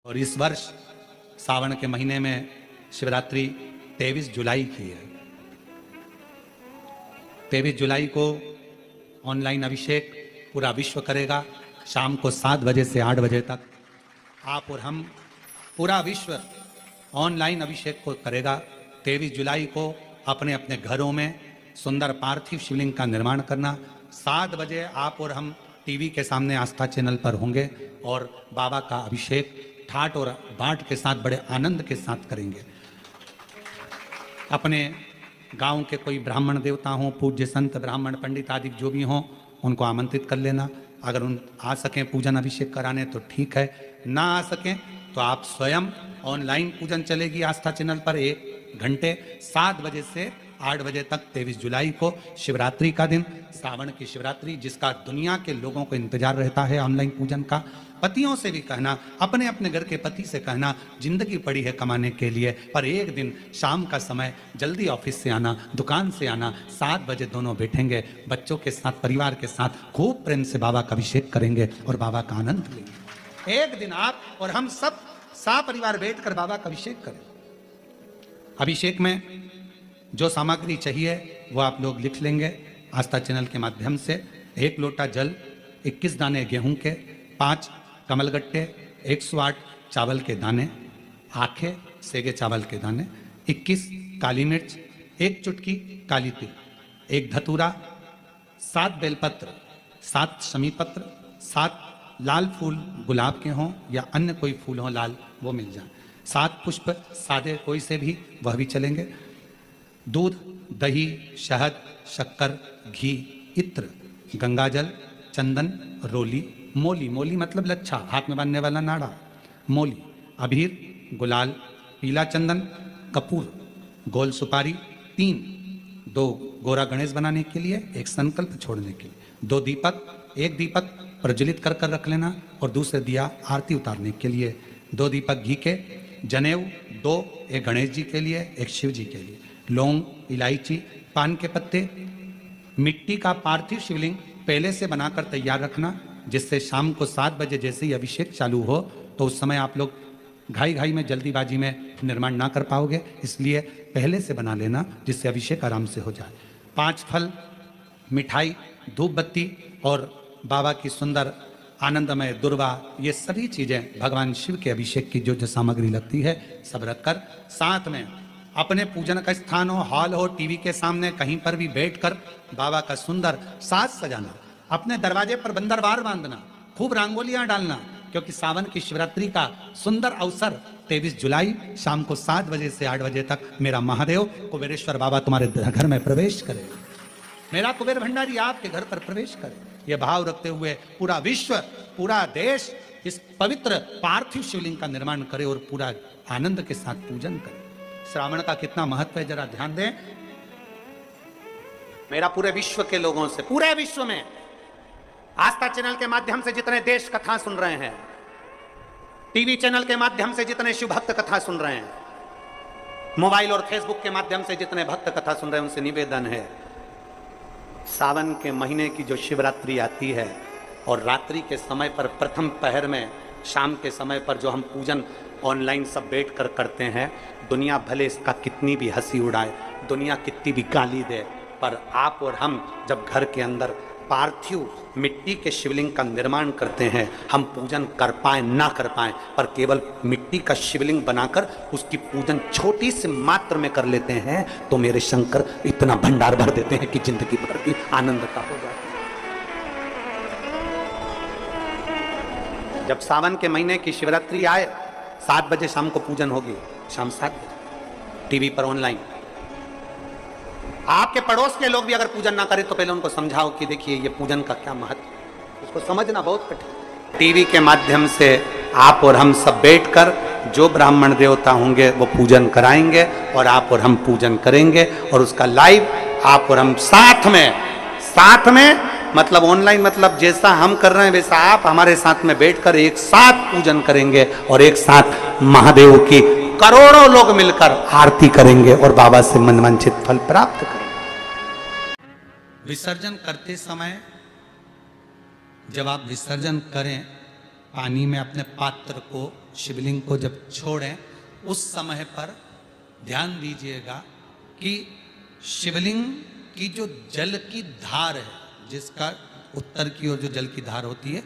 और इस वर्ष सावन के महीने में शिवरात्रि 23 जुलाई की है। 23 जुलाई को ऑनलाइन अभिषेक पूरा विश्व करेगा। शाम को 7 बजे से 8 बजे तक आप और हम पूरा विश्व ऑनलाइन अभिषेक को करेगा। 23 जुलाई को अपने अपने घरों में सुंदर पार्थिव शिवलिंग का निर्माण करना। 7 बजे आप और हम टीवी के सामने आस्था चैनल पर होंगे और बाबा का अभिषेक ठाट और बाट के साथ बड़े आनंद के साथ करेंगे। अपने गांव के कोई ब्राह्मण देवता हों, पूज्य संत ब्राह्मण पंडित आदि जो भी हों, उनको आमंत्रित कर लेना। अगर उन आ सकें पूजन अभिषेक कराने तो ठीक है, ना आ सकें तो आप स्वयं ऑनलाइन पूजन चलेगी आस्था चैनल पर 1 घंटे 7 बजे से 8 बजे तक। 23 जुलाई को शिवरात्रि का दिन, सावन की शिवरात्रि, जिसका दुनिया के लोगों को इंतजार रहता है ऑनलाइन पूजन का। पतियों से भी कहना, अपने अपने घर के पति से कहना, जिंदगी पड़ी है कमाने के लिए, पर एक दिन शाम का समय जल्दी ऑफिस से आना, दुकान से आना, 7 बजे दोनों बैठेंगे बच्चों के साथ, परिवार के साथ खूब प्रेम से बाबा का अभिषेक करेंगे और बाबा का आनंद लेंगे। एक दिन आप और हम सब परिवार बैठकर बाबा का अभिषेक करें। अभिषेक में जो सामग्री चाहिए वो आप लोग लिख लेंगे आस्था चैनल के माध्यम से। 1 लोटा जल, 21 दाने गेहूं के, 5 कमलगट्टे, 108 चावल के दाने, आखे सेगे चावल के दाने, 21 काली मिर्च, 1 चुटकी काली तिल, 1 धतूरा, 7 बेलपत्र, 7 शमी पत्र, 7 लाल फूल गुलाब के हों या अन्य कोई फूल हो लाल वो मिल जाए, 7 पुष्प सादे कोई से भी वह भी चलेंगे, दूध, दही, शहद, शक्कर, घी, इत्र, गंगाजल, चंदन, रोली, मोली, मोली मतलब लच्छा, हाथ में बांधने वाला नाड़ा, मोली, अबीर, गुलाल, पीला चंदन, कपूर, गोल सुपारी, 2 गोरा गणेश बनाने के लिए, 1 संकल्प छोड़ने के लिए, 2 दीपक, 1 दीपक प्रज्वलित कर रख लेना और दूसरे दिया आरती उतारने के लिए, 2 दीपक घी के, जनेऊ 2, 1 गणेश जी के लिए, 1 शिव जी के लिए, लौंग, इलायची, पान के पत्ते, मिट्टी का पार्थिव शिवलिंग पहले से बनाकर तैयार रखना, जिससे शाम को 7 बजे जैसे ही अभिषेक चालू हो तो उस समय आप लोग घाई में जल्दीबाजी में निर्माण ना कर पाओगे, इसलिए पहले से बना लेना जिससे अभिषेक आराम से हो जाए। 5 फल, मिठाई, धूप बत्ती और बाबा की सुंदर आनंदमय दुर्वा, ये सभी चीजें भगवान शिव के अभिषेक की जो सामग्री लगती है सब रखकर, साथ में अपने पूजन का स्थान हो, हॉल हो, टीवी के सामने कहीं पर भी बैठकर बाबा का सुंदर साज सजाना, अपने दरवाजे पर बंदरवार बांधना, खूब रंगोलियां डालना, क्योंकि सावन की शिवरात्रि का सुंदर अवसर 23 जुलाई शाम को 7 बजे से 8 बजे तक मेरा महादेव कुबेरेश्वर बाबा तुम्हारे घर में प्रवेश करे, मेरा कुबेर भंडारी आपके घर पर प्रवेश करे। यह भाव रखते हुए पूरा विश्व, पूरा देश इस पवित्र पार्थिव शिवलिंग का निर्माण करे और पूरा आनंद के साथ पूजन करे। श्रावण का कितना महत्व है जरा ध्यान दें। मेरा पूरे विश्व के लोगों से, पूरे विश्व में आस्था चैनल के माध्यम से जितने देश कथा सुन रहे हैं, टीवी चैनल के माध्यम से जितने शिव भक्त कथा सुन रहे हैं, मोबाइल और फेसबुक के माध्यम से जितने भक्त कथा सुन रहे हैं, उनसे निवेदन है, सावन के महीने की जो शिवरात्रि आती है और रात्रि के समय पर प्रथम पहर में, शाम के समय पर जो हम पूजन ऑनलाइन सब बैठ कर करते हैं, दुनिया भले इसका कितनी भी हंसी उड़ाए, दुनिया कितनी भी गाली दे, पर आप और हम जब घर के अंदर पार्थिव मिट्टी के शिवलिंग का निर्माण करते हैं, हम पूजन कर पाए ना कर पाए, पर केवल मिट्टी का शिवलिंग बनाकर उसकी पूजन छोटी सी मात्र में कर लेते हैं, तो मेरे शंकर इतना भंडार भर देते हैं कि जिंदगी भर की आनंद का हो जाती है। जब सावन के महीने की शिवरात्रि आए, 7 बजे शाम को पूजन होगी, शाम 7 बजे टीवी पर ऑनलाइन। आपके पड़ोस के लोग भी अगर पूजन ना करें तो पहले उनको समझाओ कि देखिए ये पूजन का क्या महत्व, उसको समझना बहुत कठिन। टीवी के माध्यम से आप और हम सब बैठकर जो ब्राह्मण देवता होंगे वो पूजन कराएंगे और आप और हम पूजन करेंगे, और उसका लाइव आप और हम साथ में मतलब ऑनलाइन, मतलब जैसा हम कर रहे हैं वैसा आप हमारे साथ में बैठकर एक साथ पूजन करेंगे और एक साथ महादेव की करोड़ों लोग मिलकर आरती करेंगे और बाबा से मनवांछित फल प्राप्त करेंगे। विसर्जन करते समय जब आप विसर्जन करें, पानी में अपने पात्र को शिवलिंग को जब छोड़ें उस समय पर ध्यान दीजिएगा कि शिवलिंग की जो जल की धार है, जिसका उत्तर की ओर जो जल की धार होती है,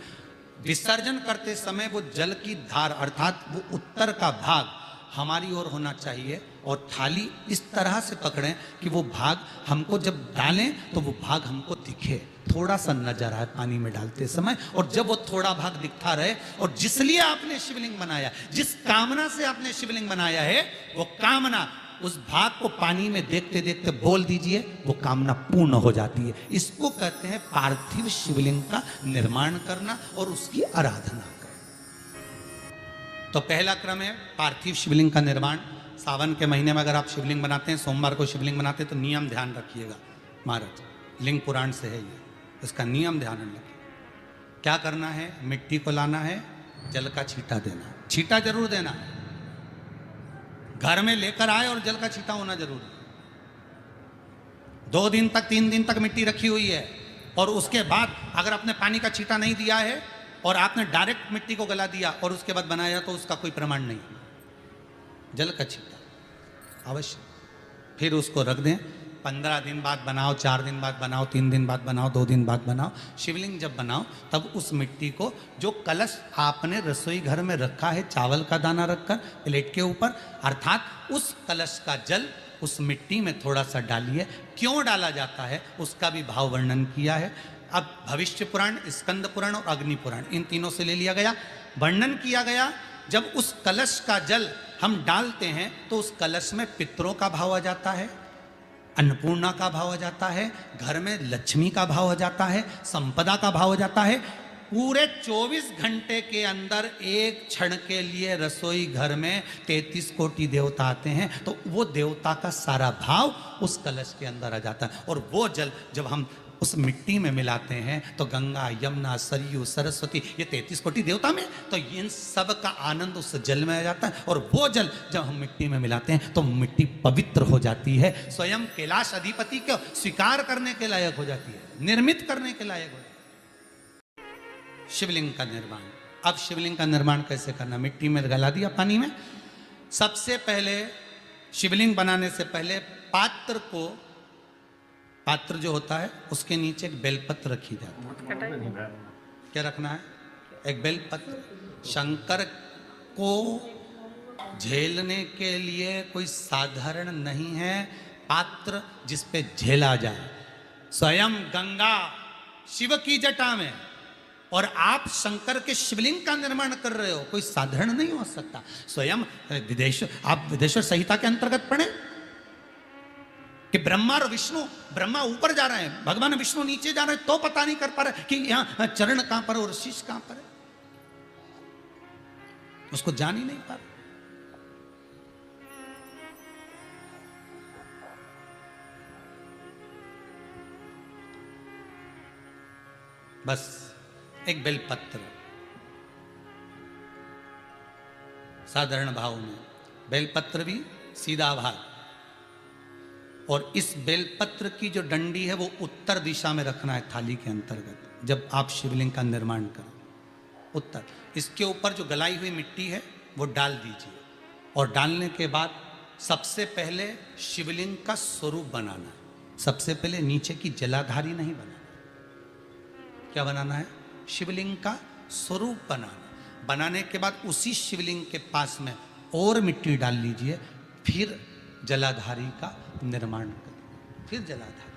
विसर्जन करते समय वो जल की धार अर्थात वो उत्तर का भाग हमारी ओर होना चाहिए और थाली इस तरह से पकड़ें कि वो भाग हमको जब डालें तो वो भाग हमको दिखे, थोड़ा सा नजर आए पानी में डालते समय। और जब वो थोड़ा भाग दिखता रहे और जिस लिए आपने शिवलिंग बनाया, जिस कामना से आपने शिवलिंग बनाया है, वो कामना उस भाग को पानी में देखते देखते बोल दीजिए, वो कामना पूर्ण हो जाती है। इसको कहते हैं पार्थिव शिवलिंग का निर्माण करना और उसकी आराधना करना। तो पहला क्रम है पार्थिव शिवलिंग का निर्माण। सावन के महीने में अगर आप शिवलिंग बनाते हैं, सोमवार को शिवलिंग बनाते हैं, तो नियम ध्यान रखिएगा महाराज, लिंग पुराण से है ये, इसका नियम ध्यान रखिए। क्या करना है, मिट्टी को लाना है, जल का छींटा देना, छींटा जरूर देना है, घर में लेकर आए और जल का छींटा होना जरूरी है। 2 दिन तक 3 दिन तक मिट्टी रखी हुई है और उसके बाद अगर आपने पानी का छींटा नहीं दिया है और आपने डायरेक्ट मिट्टी को गला दिया और उसके बाद बनाया, तो उसका कोई प्रमाण नहीं। जल का छींटा अवश्य, फिर उसको रख दें। 15 दिन बाद बनाओ, 4 दिन बाद बनाओ, 3 दिन बाद बनाओ, 2 दिन बाद बनाओ। शिवलिंग जब बनाओ तब उस मिट्टी को, जो कलश आपने रसोई घर में रखा है चावल का दाना रखकर प्लेट के ऊपर, अर्थात उस कलश का जल उस मिट्टी में थोड़ा सा डालिए। क्यों डाला जाता है उसका भी भाव वर्णन किया है। अब भविष्य पुराण, स्कंद पुराण और अग्नि पुराण, इन तीनों से ले लिया गया, वर्णन किया गया। जब उस कलश का जल हम डालते हैं तो उस कलश में पितरों का भाव आ जाता है, अन्नपूर्णा का भाव आ जाता है, घर में लक्ष्मी का भाव आ जाता है, संपदा का भाव आ जाता है। पूरे 24 घंटे के अंदर एक क्षण के लिए रसोई घर में 33 कोटि देवता आते हैं, तो वो देवता का सारा भाव उस कलश के अंदर आ जाता है। और वो जल जब हम उस मिट्टी में मिलाते हैं तो गंगा, यमुना, सरयू, सरस्वती, ये 33 कोटि देवता में, तो इन सब का आनंद उस जल में आ जाता है। और वो जल जब हम मिट्टी में मिलाते हैं तो मिट्टी पवित्र हो जाती है, स्वयं कैलाश अधिपति को स्वीकार करने के लायक हो जाती है, निर्मित करने के लायक हो जाती है। शिवलिंग का निर्माण। अब शिवलिंग का निर्माण कैसे करना, मिट्टी में गला दिया पानी में। सबसे पहले शिवलिंग बनाने से पहले पात्र जो होता है उसके नीचे एक बेलपत्र रखी जाती है। क्या रखना है, एक बेलपत्र। शंकर को झेलने के लिए कोई साधारण नहीं है पात्र जिस पे झेला जाए। स्वयं गंगा शिव की जटा में और आप शंकर के शिवलिंग का निर्माण कर रहे हो, कोई साधारण नहीं हो सकता। स्वयं आप विदेश्वर संहिता के अंतर्गत पढ़े कि ब्रह्मा और विष्णु, ब्रह्मा ऊपर जा रहे हैं, भगवान विष्णु नीचे जा रहे हैं, तो पता नहीं कर पा रहे कि यहां चरण कहां पर और शीश कहां पर है, उसको जान ही नहीं पा रहे। बस एक बेलपत्र साधारण भाव में, बेलपत्र भी सीधा भाग, और इस बेलपत्र की जो डंडी है वो उत्तर दिशा में रखना है थाली के अंतर्गत। जब आप शिवलिंग का निर्माण करें उत्तर, इसके ऊपर जो गलाई हुई मिट्टी है वो डाल दीजिए। और डालने के बाद सबसे पहले शिवलिंग का स्वरूप बनाना है। सबसे पहले नीचे की जलाधारी नहीं बनाना। क्या बनाना है, शिवलिंग का स्वरूप बनाना। बनाने के बाद उसी शिवलिंग के पास में और मिट्टी डाल लीजिए, फिर जलाधारी का निर्माण करें, फिर जलाधारी।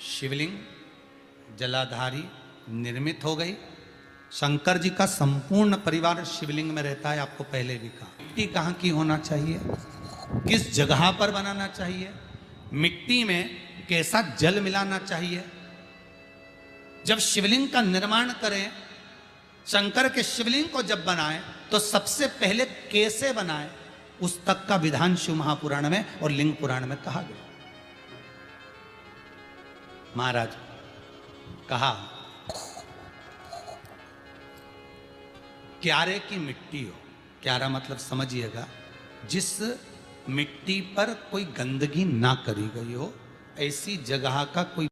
शिवलिंग जलाधारी निर्मित हो गई। शंकर जी का संपूर्ण परिवार शिवलिंग में रहता है, आपको पहले भी कहा। मिट्टी कहाँ की होना चाहिए, किस जगह पर बनाना चाहिए, मिट्टी में कैसा जल मिलाना चाहिए। जब शिवलिंग का निर्माण करें, शंकर के शिवलिंग को जब बनाएं, तो सबसे पहले कैसे बनाएं उस तक का विधान शिव महापुराण में और लिंग पुराण में कहा गया। महाराज कहा, क्यारे की मिट्टी हो, क्यारा मतलब समझिएगा जिस मिट्टी पर कोई गंदगी ना करी गई हो, ऐसी जगह का कोई